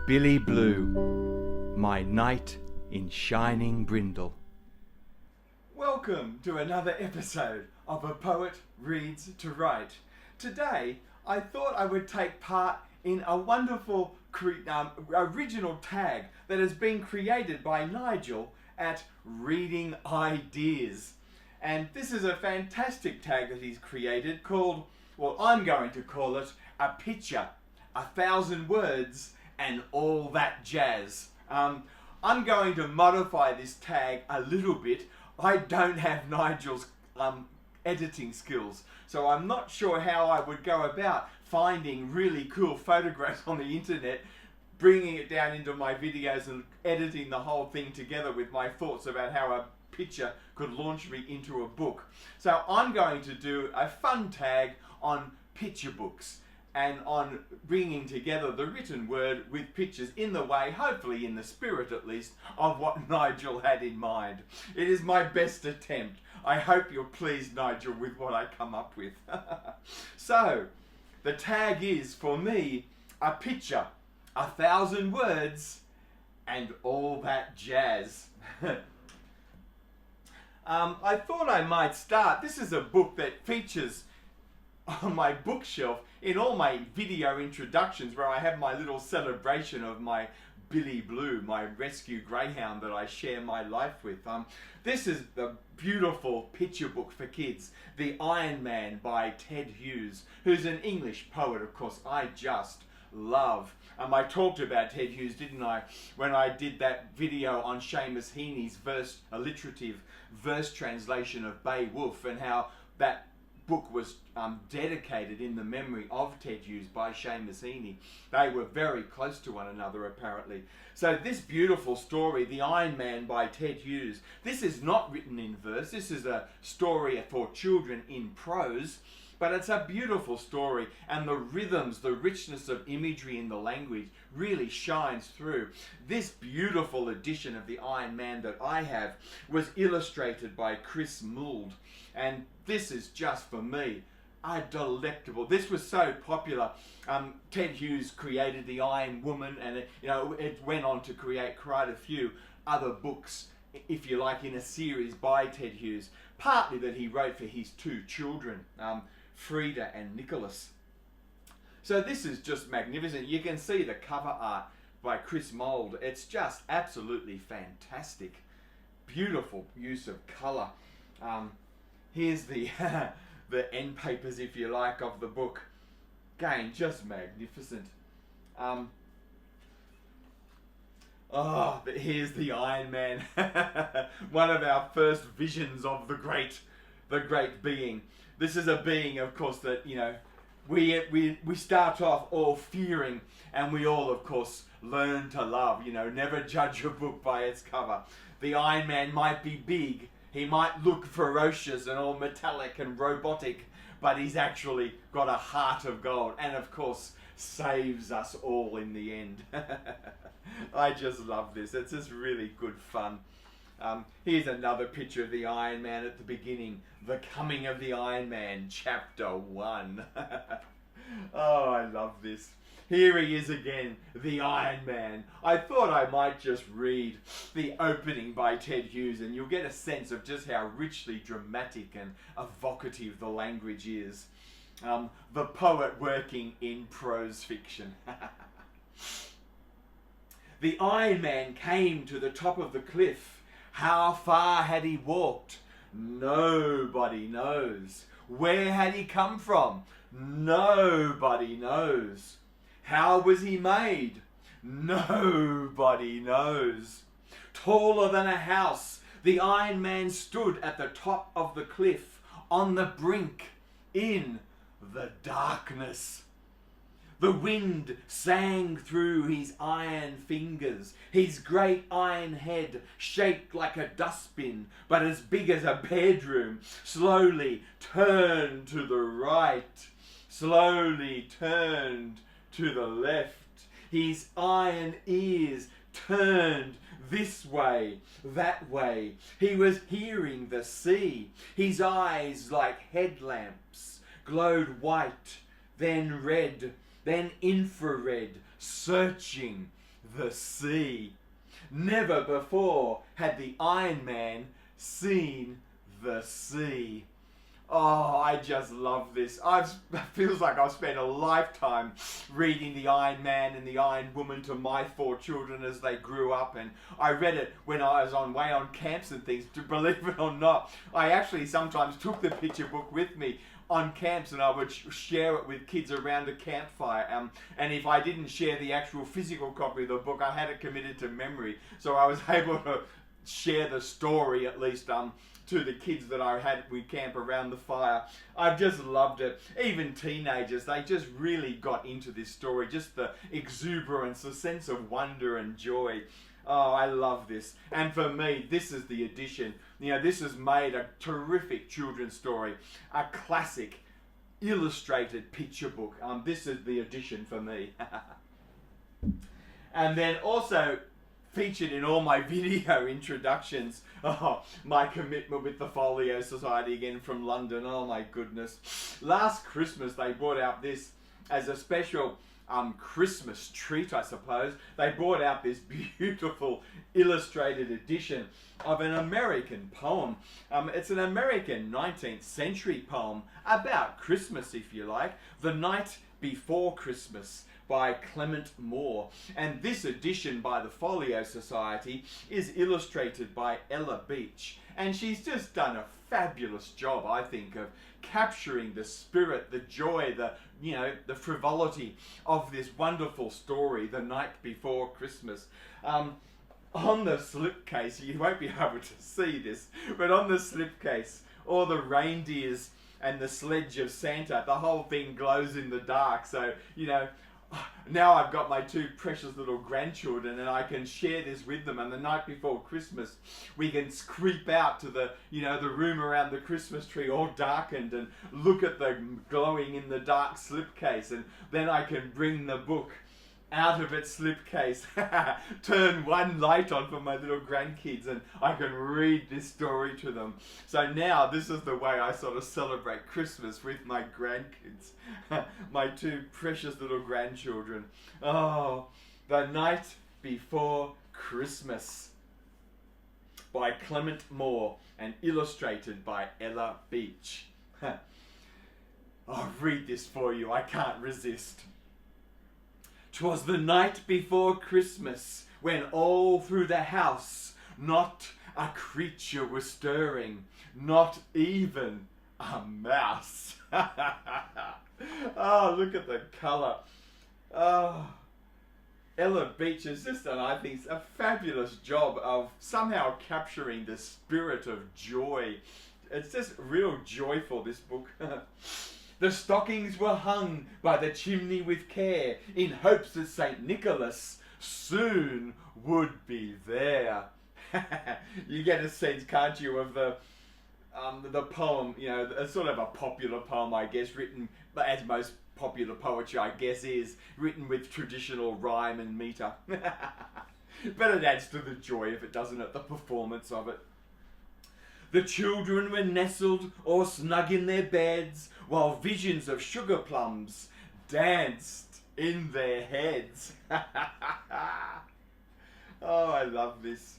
Billy Blue, my knight in shining brindle. Welcome to another episode of A Poet Reads to Write. Today, I thought I would take part in a wonderful original tag that has been created by Nigel at Reading Ideas. And this is a fantastic tag that he's created called, well, I'm going to call it A Picture, 1,000 Words, and all that jazz. I'm going to modify this tag a little bit. I don't have Nigel's editing skills, so I'm not sure how I would go about finding really cool photographs on the internet, bringing it down into my videos and editing the whole thing together with my thoughts about how a picture could launch me into a book. So I'm going to do a fun tag on picture books and on bringing together the written word with pictures in the way, hopefully in the spirit at least, of what Nigel had in mind. It is my best attempt. I hope you're pleased, Nigel, with what I come up with. So, the tag is, for me, a picture, 1,000 words, and all that jazz. I thought I might start. This is a book that features on my bookshelf in all my video introductions, where I have my little celebration of my Billy Blue, my rescue greyhound that I share my life with. This is the beautiful picture book for kids, The Iron Man by Ted Hughes, who's an English poet, of course, I just love. I talked about Ted Hughes, didn't I, when I did that video on Seamus Heaney's alliterative verse translation of Beowulf, and how that book was dedicated in the memory of Ted Hughes by Seamus Heaney. They were very close to one another, apparently. So this beautiful story, The Iron Man by Ted Hughes, this is not written in verse. This is a story for children in prose, but it's a beautiful story, and the rhythms, the richness of imagery in the language really shines through. This beautiful edition of The Iron Man that I have was illustrated by Mould, and this is just, for me, a delectable. This was so popular. Ted Hughes created The Iron Woman, and it went on to create quite a few other books, if you like, in a series by Ted Hughes, partly that he wrote for his two children, Frida and Nicholas. So this is just magnificent. You can see the cover art by Mould. It's just absolutely fantastic. Beautiful use of colour. Here's the the end papers, if you like, of the book. Again, just magnificent. But here's the Iron Man. One of our first visions of the great being. This is a being, of course, that, we start off all fearing, and we all, of course, learn to love. Never judge a book by its cover. The Iron Man might be big, he might look ferocious and all metallic and robotic, but he's actually got a heart of gold, and of course saves us all in the end. I just love this. It's just really good fun. Here's another picture of the Iron Man at the beginning. The Coming of the Iron Man, Chapter 1. Oh, I love this. Here he is again, the Iron Man. I thought I might just read the opening by Ted Hughes, and you'll get a sense of just how richly dramatic and evocative the language is. The poet working in prose fiction. The Iron Man came to the top of the cliff. How far had he walked? Nobody knows. Where had he come from? Nobody knows. How was he made? Nobody knows. Taller than a house, the Iron Man stood at the top of the cliff, on the brink, in the darkness. The wind sang through his iron fingers. His great iron head, shaped like a dustbin, but as big as a bedroom, slowly turned to the right, slowly turned to the left. His iron ears turned this way, that way. He was hearing the sea. His eyes, like headlamps, glowed white, then red, then infrared, searching the sea. Never before had the Iron Man seen the sea. Oh, I just love this. It feels like I've spent a lifetime reading The Iron Man and The Iron Woman to my 4 children as they grew up. And I read it when I was on camps and things. To believe it or not, I actually sometimes took the picture book with me on camps, and I would share it with kids around a campfire. And if I didn't share the actual physical copy of the book, I had it committed to memory. So I was able to share the story, at least, to the kids that I had with camp around the fire. I've just loved it. Even teenagers, they just really got into this story. Just the exuberance, the sense of wonder and joy. Oh, I love this. And for me, this is the edition. You know, this has made a terrific children's story. A classic illustrated picture book. This is the edition for me. And then also featured in all my video introductions, my commitment with the Folio Society again from London. Oh my goodness. Last Christmas they brought out this as a special Christmas treat, I suppose. They brought out this beautiful illustrated edition of an American poem. It's an American 19th century poem about Christmas, if you like. The Night Before Christmas by Clement. And this edition by the Folio Society is illustrated by Beech. And she's just done a fabulous job, I think, of capturing the spirit, the joy, the frivolity of this wonderful story, The Night Before Christmas. On the slipcase, you won't be able to see this, but on the slipcase, all the reindeers and the sledge of Santa, the whole thing glows in the dark. So, now I've got my 2 precious little grandchildren and I can share this with them. And the night before Christmas, we can creep out to the room around the Christmas tree all darkened and look at the glowing in the dark slipcase. And then I can bring the book out of its slipcase, turn one light on for my little grandkids, and I can read this story to them. So now this is the way I sort of celebrate Christmas with my grandkids, my 2 precious little grandchildren. Oh, The Night Before Christmas by Clement and illustrated by Beech. I'll read this for you, I can't resist. 'Twas the night before Christmas, when all through the house not a creature was stirring, not even a mouse. Oh, look at the colour. Oh, Beech has just done, I think, a fabulous job of somehow capturing the spirit of joy. It's just real joyful, this book. The stockings were hung by the chimney with care, in hopes that St. Nicholas soon would be there. You get a sense, can't you, of the poem, it's sort of a popular poem, I guess, written, as most popular poetry, I guess, is, written with traditional rhyme and metre. But it adds to the joy of it, doesn't it, the performance of it. The children were nestled all snug in their beds, while visions of sugar plums danced in their heads. Oh, I love this.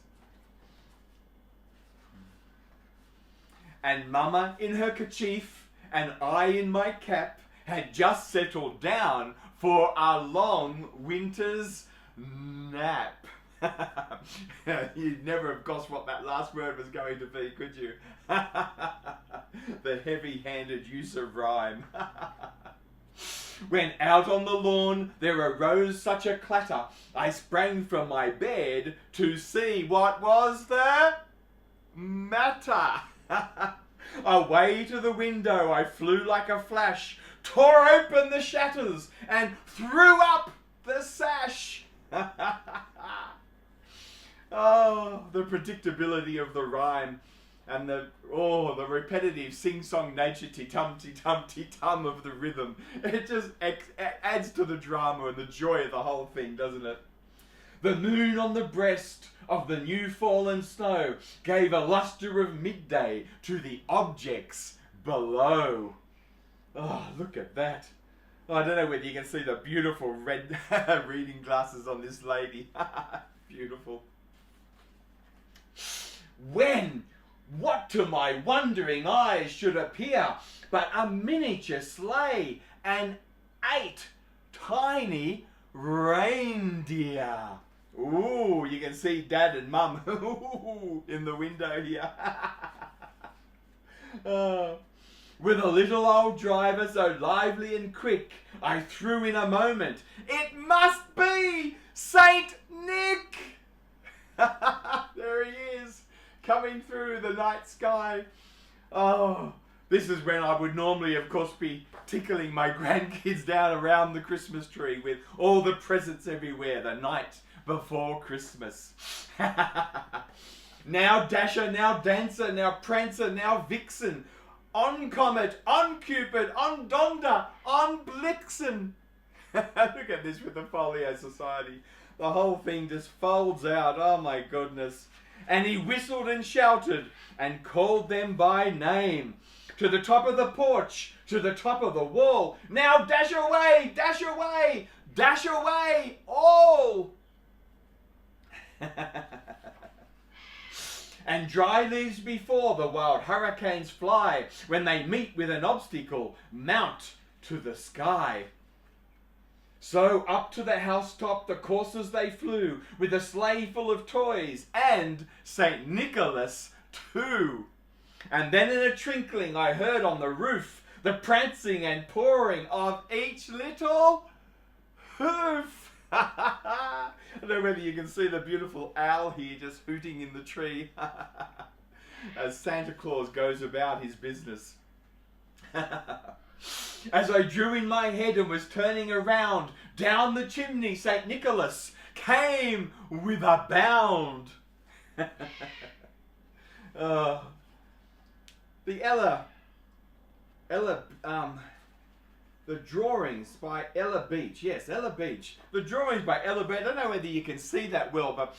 And Mama in her kerchief and I in my cap had just settled down for our long winter's nap. You'd never have guessed what that last word was going to be, could you? The heavy-handed use of rhyme. When out on the lawn there arose such a clatter, I sprang from my bed to see what was the matter. Away to the window I flew like a flash, tore open the shutters, and threw up the sash. Oh, the predictability of the rhyme. And the repetitive sing-song nature tum-ti-tum-ti-tum of the rhythm. It just adds to the drama and the joy of the whole thing, doesn't it? The moon on the breast of the new fallen snow gave a lustre of midday to the objects below. Oh, look at that. Oh, I don't know whether you can see the beautiful red reading glasses on this lady. Beautiful. When... what to my wondering eyes should appear but a miniature sleigh and 8 tiny reindeer. Ooh, you can see Dad and Mum in the window here. With a little old driver so lively and quick, I threw in a moment, "It must be Saint Nick!" There he is, coming through the night sky. Oh, this is when I would normally, of course, be tickling my grandkids down around the Christmas tree with all the presents everywhere the night before Christmas. Now Dasher, now Dancer, now Prancer, now Vixen, on Comet, on Cupid, on Donder, on Blixen. Look at this with the Folio Society. The whole thing just folds out. Oh my goodness. And he whistled and shouted and called them by name. To the top of the porch, to the top of the wall. Now dash away, dash away, dash away, all. And dry leaves before the wild hurricanes fly. When they meet with an obstacle, mount to the sky. So up to the housetop the coursers they flew, with a sleigh full of toys, and St. Nicholas too. And then in a twinkling I heard on the roof the prancing and pawing of each little hoof. I don't know whether you can see the beautiful owl here just hooting in the tree as Santa Claus goes about his business. As I drew in my head and was turning around, down the chimney St. Nicholas came with a bound. The drawings by Ella Beech. Yes, Ella Beech. The drawings by Ella Beech. I don't know whether you can see that well, but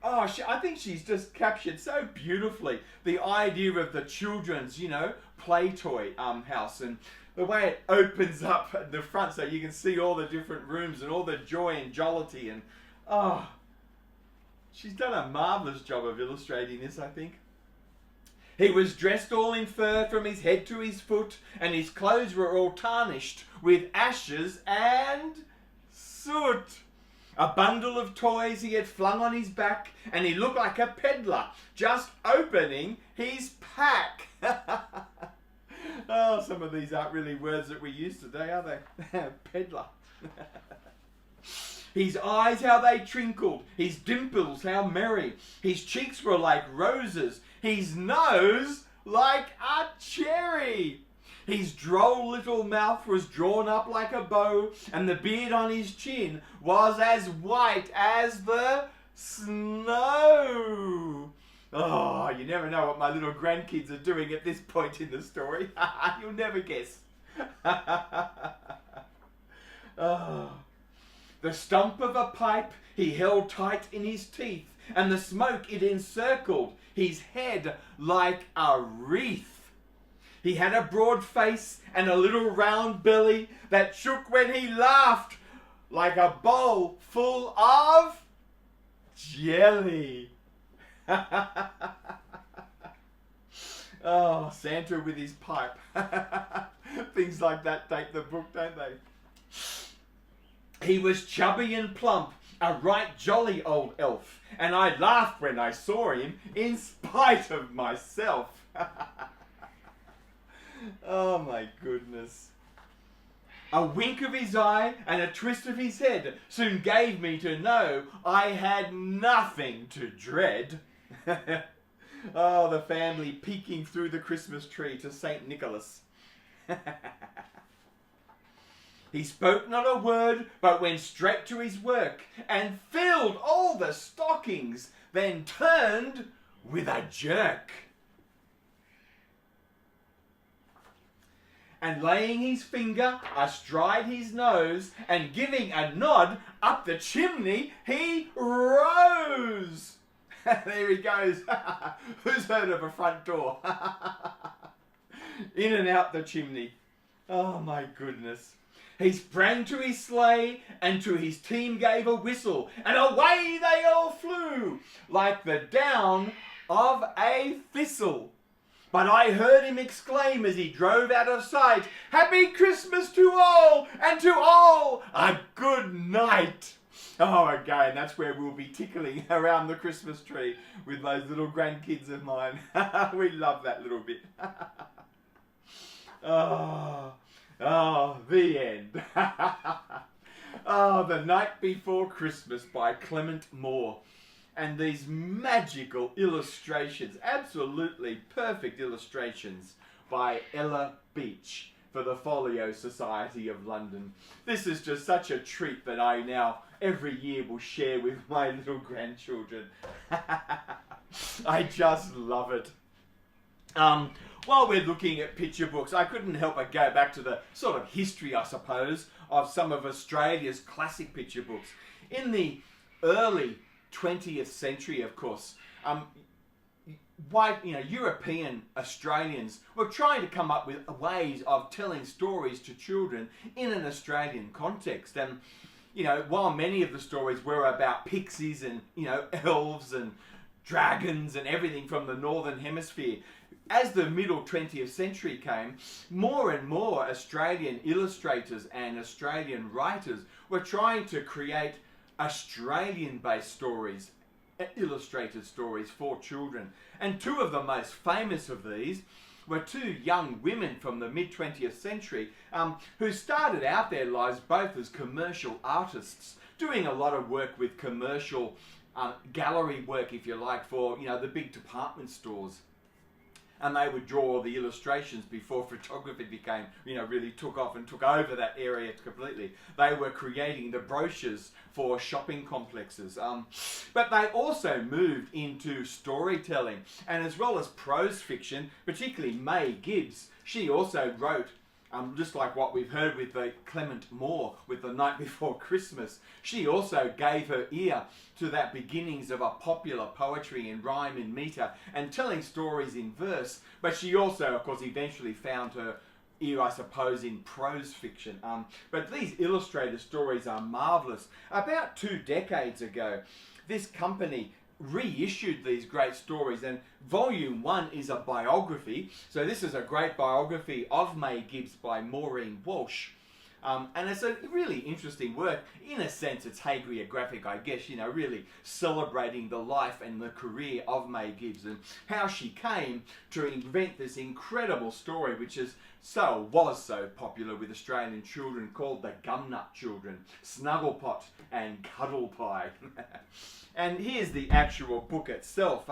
I think she's just captured so beautifully the idea of the children's, play toy house, and the way it opens up at the front so you can see all the different rooms and all the joy and jollity, and she's done a marvellous job of illustrating this, I think. He was dressed all in fur from his head to his foot, and his clothes were all tarnished with ashes and soot. A bundle of toys he had flung on his back, and he looked like a peddler just opening his pack. Oh, some of these aren't really words that we use today, are they? Peddler. His eyes, how they twinkled. His dimples, how merry. His cheeks were like roses. His nose like a cherry. His droll little mouth was drawn up like a bow, and the beard on his chin was as white as the snow. Oh, you never know what my little grandkids are doing at this point in the story. You'll never guess. Oh. The stump of a pipe he held tight in his teeth, and the smoke it encircled his head like a wreath. He had a broad face and a little round belly that shook when he laughed like a bowl full of jelly. Oh, Santa with his pipe. Things like that date the book, don't they? He was chubby and plump, a right jolly old elf, and I laughed when I saw him in spite of myself. Oh my goodness. A wink of his eye and a twist of his head soon gave me to know I had nothing to dread. Oh, the family peeking through the Christmas tree to St. Nicholas. He spoke not a word, but went straight to his work, and filled all the stockings, then turned with a jerk. And laying his finger astride his nose, and giving a nod up the chimney, he rose. There he goes. Who's heard of a front door? In and out the chimney. Oh my goodness. He sprang to his sleigh, and to his team gave a whistle, and away they all flew, like the down of a thistle. But I heard him exclaim as he drove out of sight, "Happy Christmas to all, and to all a good night." Oh, again, that's where we'll be tickling around the Christmas tree with those little grandkids of mine. We love that little bit. The end. The Night Before Christmas by Clement Moore. And these magical illustrations, absolutely perfect illustrations by Ella Beech for the Folio Society of London. This is just such a treat that I now every year will share with my little grandchildren. I just love it. While we're looking at picture books, I couldn't help but go back to the sort of history, I suppose, of some of Australia's classic picture books. In the early 20th century, of course, European Australians were trying to come up with ways of telling stories to children in an Australian context. And, while many of the stories were about pixies and, elves and dragons and everything from the Northern Hemisphere, as the middle 20th century came, more and more Australian illustrators and Australian writers were trying to create Australian-based stories, illustrated stories for children. And two of the most famous of these were two young women from the mid-20th century who started out their lives both as commercial artists, doing a lot of work with commercial gallery work, if you like, for the big department stores. And they would draw the illustrations before photography became, really took off and took over that area completely. They were creating the brochures for shopping complexes. But they also moved into storytelling, and as well as prose fiction, particularly May Gibbs. She also wrote, just like what we've heard with the Clement Moore with The Night Before Christmas, she also gave her ear to that beginnings of a popular poetry in rhyme and metre and telling stories in verse. But she also, of course, eventually found her ear, I suppose, in prose fiction. But these illustrated stories are marvellous. About 2 decades ago, this company reissued these great stories, and volume 1 is a biography. So this is a great biography of May Gibbs by Maureen Walsh. And it's a really interesting work. In a sense, it's hagiographic, I guess, really celebrating the life and the career of May Gibbs and how she came to invent this incredible story, which was so popular with Australian children, called the Gumnut children, Snugglepot and Cuddle Pie. And here's the actual book itself.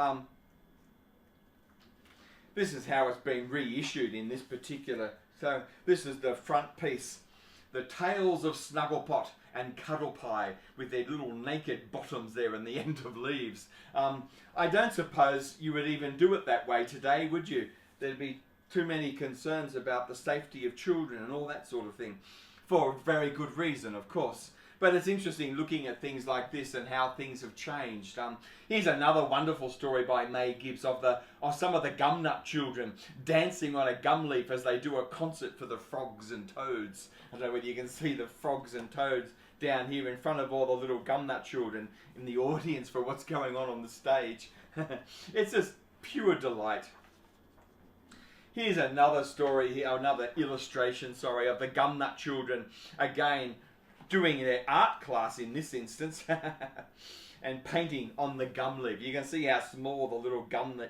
This is how it's been reissued in this particular. So this is the front piece. The Tales of Snugglepot and Cuddle Pie, with their little naked bottoms there and the end of leaves. I don't suppose you would even do it that way today, would you? There'd be too many concerns about the safety of children and all that sort of thing, for a very good reason, of course. But it's interesting looking at things like this and how things have changed. Here's another wonderful story by May Gibbs of some of the Gumnut children dancing on a gum leaf as they do a concert for the frogs and toads. I don't know whether you can see the frogs and toads down here in front of all the little Gumnut children in the audience for what's going on the stage. It's just pure delight. Here's another story here, another illustration, of the Gumnut children, again doing their art class in this instance, and painting on the gum leaf. You can see how small the little Gumnut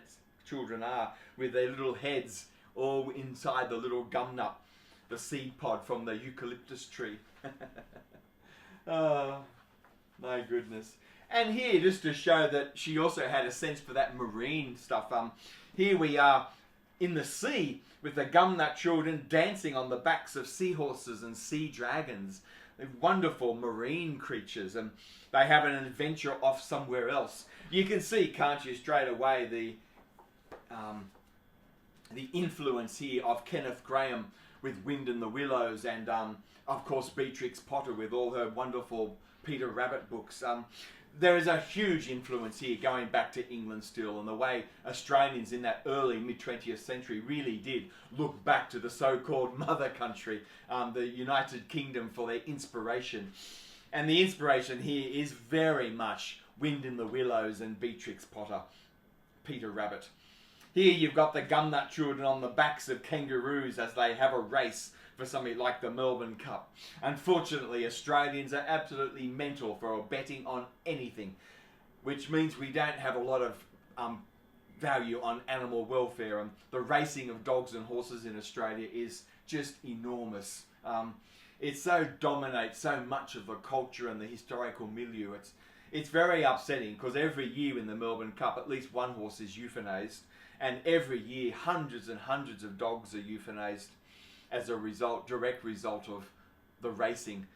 children are, with their little heads all inside the little Gumnut, the seed pod from the eucalyptus tree. Oh, my goodness. And here, just to show that she also had a sense for that marine stuff, here we are in the sea with the Gumnut children dancing on the backs of seahorses and sea dragons. They're wonderful marine creatures, and they have an adventure off somewhere else. You can see, can't you, straight away the influence here of Kenneth Grahame with Wind in the Willows, and of course Beatrix Potter with all her wonderful Peter Rabbit books. There is a huge influence here going back to England still, and the way Australians in that early mid-20th century really did look back to the so-called mother country, the United Kingdom, for their inspiration. And the inspiration here is very much Wind in the Willows and Beatrix Potter, Peter Rabbit. Here you've got the Gumnut children on the backs of kangaroos as they have a race for something like the Melbourne Cup. Unfortunately, Australians are absolutely mental for betting on anything, which means we don't have a lot of value on animal welfare, and the racing of dogs and horses in Australia is just enormous. It so dominates so much of the culture and the historical milieu. It's very upsetting, because every year in the Melbourne Cup at least one horse is euthanized, and every year hundreds and hundreds of dogs are euthanized as a direct result of the racing.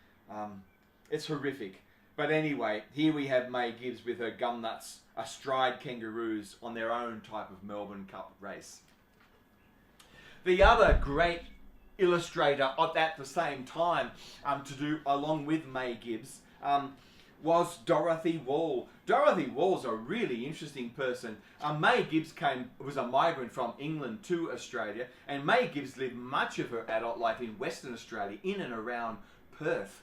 It's horrific. But anyway, here we have May Gibbs with her Gumnuts astride kangaroos on their own type of Melbourne Cup race. The other great illustrator at the same time to do along with May Gibbs was Dorothy Wall. Dorothy Wall's a really interesting person. May Gibbs was a migrant from England to Australia, and May Gibbs lived much of her adult life in Western Australia, in and around Perth.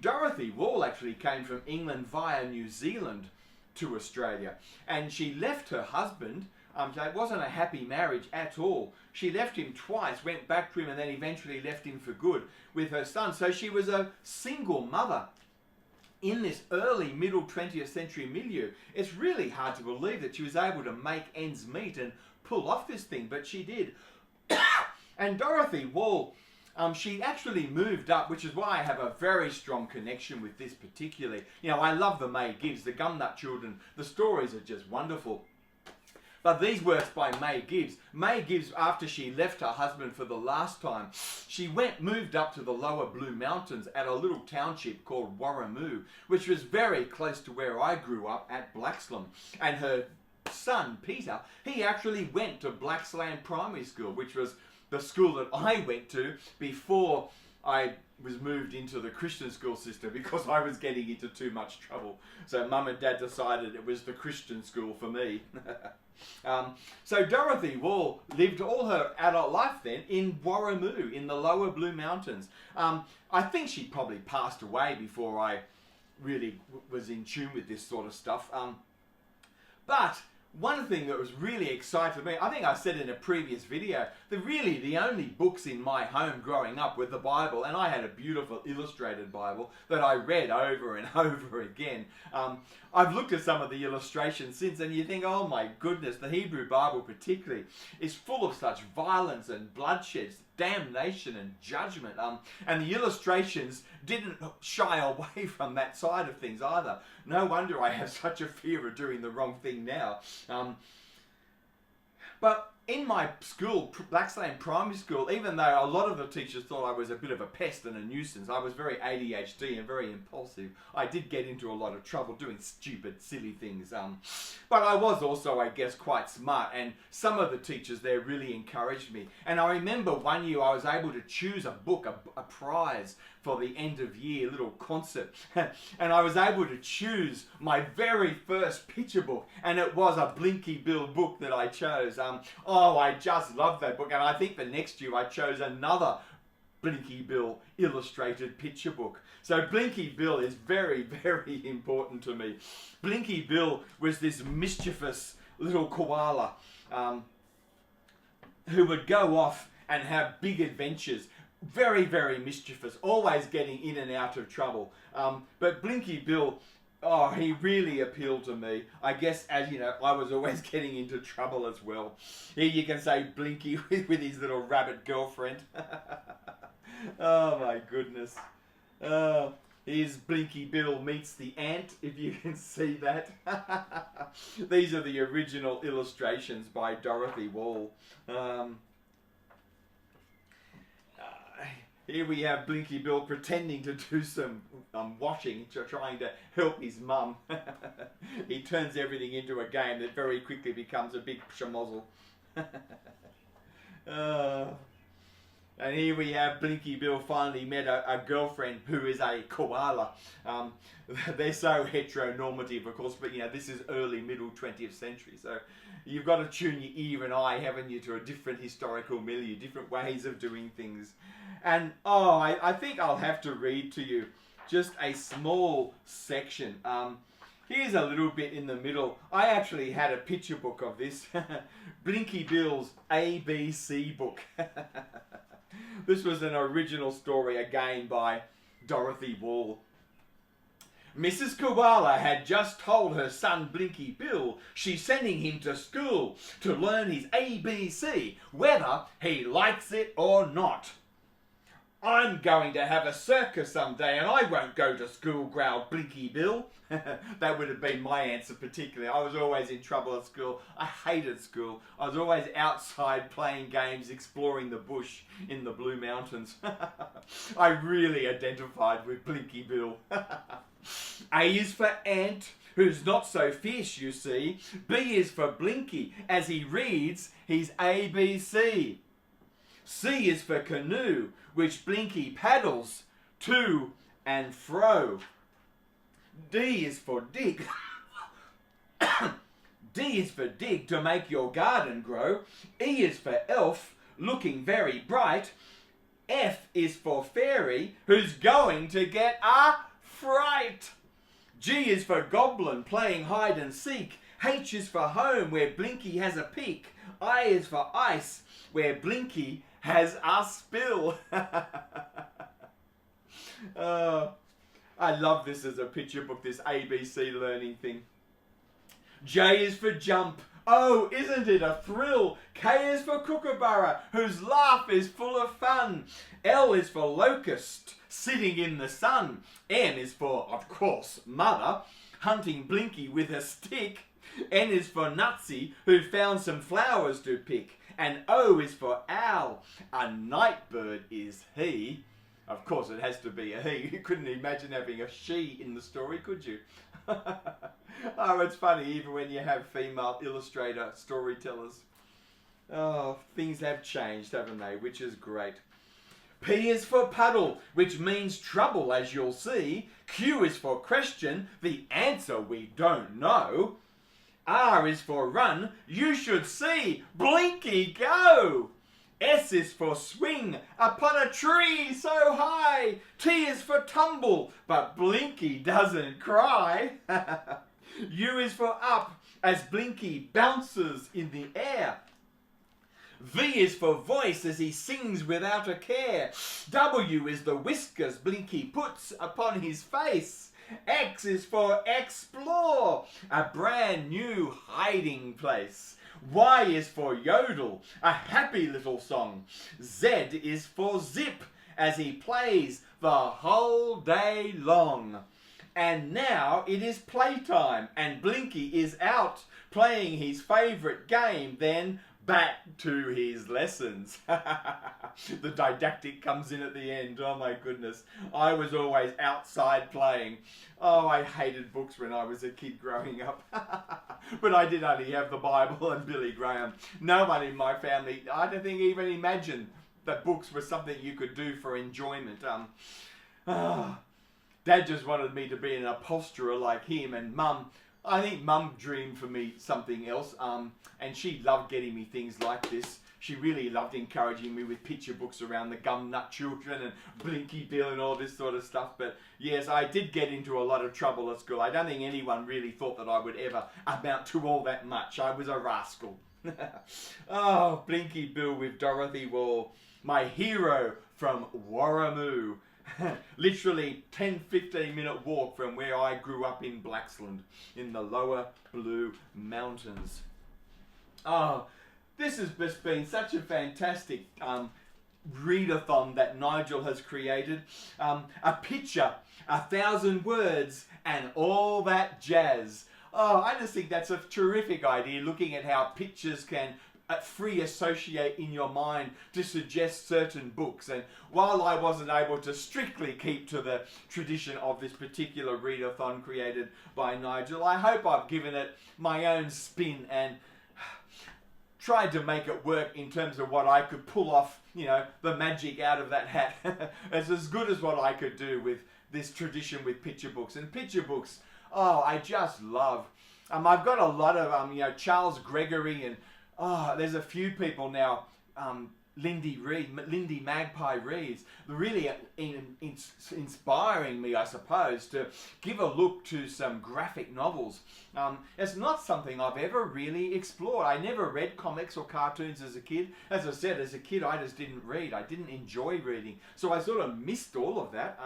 Dorothy Wall actually came from England via New Zealand to Australia, and she left her husband. So it wasn't a happy marriage at all. She left him twice, went back to him, and then eventually left him for good with her son. So she was a single mother in this early middle 20th century milieu. It's really hard to believe that she was able to make ends meet and pull off this thing, but she did. And Dorothy Wall, she actually moved up, which is why I have a very strong connection with this particularly. You know, I love the May Gibbs, the Gumnut children. The stories are just wonderful. But these works by May Gibbs, after she left her husband for the last time, she moved up to the lower Blue Mountains at a little township called Warramoo, which was very close to where I grew up at Blaxland. And her son, Peter, he actually went to Blaxland Primary School, which was the school that I went to before I was moved into the Christian school system, because I was getting into too much trouble. So Mum and Dad decided it was the Christian school for me. So Dorothy Wall lived all her adult life then in Warramoo, in the lower Blue Mountains. I think she probably passed away before I really was in tune with this sort of stuff. But one thing that was really exciting for me, I think I said in a previous video, the only books in my home growing up were the Bible, and I had a beautiful illustrated Bible that I read over and over again. I've looked at some of the illustrations since, and you think, oh my goodness, the Hebrew Bible particularly is full of such violence and bloodshed, damnation and judgment. And the illustrations didn't shy away from that side of things either. No wonder I have such a fear of doing the wrong thing now. But in my school, Blaxland Primary School, even though a lot of the teachers thought I was a bit of a pest and a nuisance, I was very ADHD and very impulsive. I did get into a lot of trouble doing stupid, silly things. But I was also, I guess, quite smart, and some of the teachers there really encouraged me. And I remember one year I was able to choose a book, a prize for the end of year little concert. And I was able to choose my very first picture book, and it was a Blinky Bill book that I chose. Oh, I just love that book, and I think the next year I chose another Blinky Bill illustrated picture book. So Blinky Bill is very, very important to me. Blinky Bill was this mischievous little koala who would go off and have big adventures. Very, very mischievous, always getting in and out of trouble. But Blinky Bill, oh, he really appealed to me. I guess, as you know, I was always getting into trouble as well. Here you can say Blinky with his little rabbit girlfriend. Oh my goodness. Here's Blinky Bill meets the ant, if you can see that. These are the original illustrations by Dorothy Wall. Here we have Blinky Bill pretending to do some washing, trying to help his mum. He turns everything into a game that very quickly becomes a big schmozzle. And here we have Blinky Bill finally met a girlfriend who is a koala. They're so heteronormative, of course, but you know, this is early, middle 20th century, so you've got to tune your ear and eye, haven't you, to a different historical milieu, different ways of doing things. And, I think I'll have to read to you just a small section. Here's a little bit in the middle. I actually had a picture book of this. Blinky Bill's ABC book. This was an original story, again, by Dorothy Wall. Mrs. Koala had just told her son Blinky Bill she's sending him to school to learn his ABC, whether he likes it or not. I'm going to have a circus someday and I won't go to school, growled Blinky Bill. That would have been my answer particularly. I was always in trouble at school. I hated school. I was always outside playing games, exploring the bush in the Blue Mountains. I really identified with Blinky Bill. A is for ant, who's not so fierce, you see. B is for Blinky, as he reads his ABC. C is for canoe, which Blinky paddles to and fro. D is for dig. D is for dig, to make your garden grow. E is for elf, looking very bright. F is for fairy, who's going to get a fright. G is for goblin, playing hide and seek. H is for home, where Blinky has a peek. I is for ice, where Blinky has a spill. I love this as a picture book, this ABC learning thing. J is for jump. Oh, isn't it a thrill? K is for Kookaburra, whose laugh is full of fun. L is for locust, sitting in the sun. M is for, of course, mother, hunting Blinky with a stick. N is for Nutsy, who found some flowers to pick. And O is for owl, a night bird is he. Of course, it has to be a he. You couldn't imagine having a she in the story, could you? Oh, it's funny, even when you have female illustrator storytellers. Oh, things have changed, haven't they? Which is great. P is for puddle, which means trouble, as you'll see. Q is for question, the answer we don't know. R is for run, you should see Blinky go. S is for swing upon a tree so high. T is for tumble, but Blinky doesn't cry. U is for up, as Blinky bounces in the air. V is for voice, as he sings without a care. W is the whiskers Blinky puts upon his face. X is for explore, a brand new hiding place. Y is for yodel, a happy little song. Z is for zip, as he plays the whole day long. And now it is playtime, and Blinky is out playing his favourite game, then back to his lessons. The didactic comes in at the end. Oh my goodness. I was always outside playing. Oh, I hated books when I was a kid growing up. But I did only have the Bible and Billy Graham. No one in my family, I don't think, even imagined that books were something you could do for enjoyment. Dad just wanted me to be an upholsterer like him, and Mum, I think Mum dreamed for me something else, and she loved getting me things like this. She really loved encouraging me with picture books around the Gumnut children and Blinky Bill and all this sort of stuff. But yes, I did get into a lot of trouble at school. I don't think anyone really thought that I would ever amount to all that much. I was a rascal. Oh, Blinky Bill with Dorothy Wall, my hero from Warramoo. Literally 10-15 minute walk from where I grew up in Blaxland in the lower Blue Mountains. Oh, this has just been such a fantastic read-a-thon that Nigel has created. A picture, 1,000 words, and all that jazz. Oh, I just think that's a terrific idea, looking at how pictures can free associate in your mind to suggest certain books. And while I wasn't able to strictly keep to the tradition of this particular read-a-thon created by Nigel, I hope I've given it my own spin and tried to make it work in terms of what I could pull off, you know, the magic out of that hat. It's as good as what I could do with this tradition with picture books. And picture books, oh, I just love. I've got a lot of, you know, Charles Gregory, and there's a few people now, Lindy Magpie Reads, really inspiring me, I suppose, to give a look to some graphic novels. It's not something I've ever really explored. I never read comics or cartoons as a kid. As I said, as a kid, I just didn't read. I didn't enjoy reading. So I sort of missed all of that.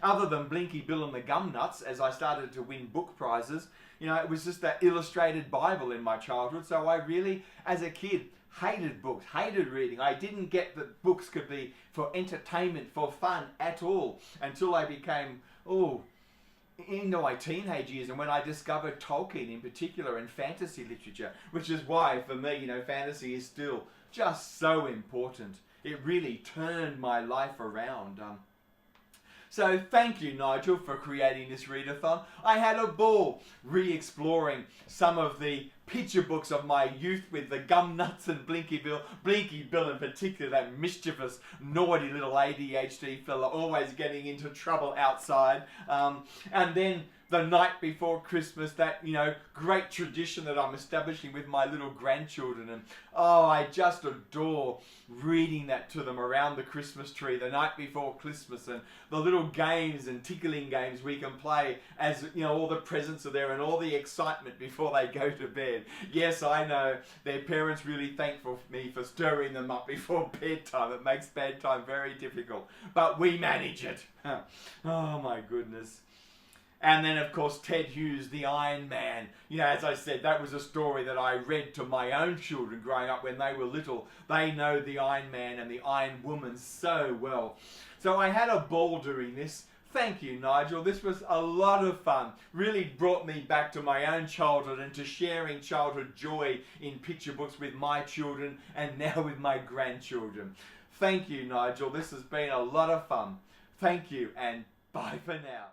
Other than Blinky Bill and the Gumnuts, as I started to win book prizes, you know, it was just that illustrated Bible in my childhood. So I really, as a kid, hated books, hated reading. I didn't get that books could be for entertainment, for fun at all, until I became, into my teenage years, and when I discovered Tolkien in particular and fantasy literature, which is why for me, you know, fantasy is still just so important. It really turned my life around. So thank you, Nigel, for creating this read-a-thon. I had a ball re-exploring some of the picture books of my youth with the Gumnuts and Blinky Bill. Blinky Bill in particular, that mischievous, naughty little ADHD fella, always getting into trouble outside. And then the night before Christmas, that, you know, great tradition that I'm establishing with my little grandchildren. And I just adore reading that to them around the Christmas tree the night before Christmas, and the little games and tickling games we can play as, you know, all the presents are there and all the excitement before they go to bed. Yes, I know their parents really thankful for me for stirring them up before bedtime. It makes bedtime very difficult, but we manage it. Oh my goodness. And then, of course, Ted Hughes, the Iron Man. You know, as I said, that was a story that I read to my own children growing up when they were little. They know the Iron Man and the Iron Woman so well. So I had a ball doing this. Thank you, Nigel. This was a lot of fun. Really brought me back to my own childhood and to sharing childhood joy in picture books with my children and now with my grandchildren. Thank you, Nigel. This has been a lot of fun. Thank you, and bye for now.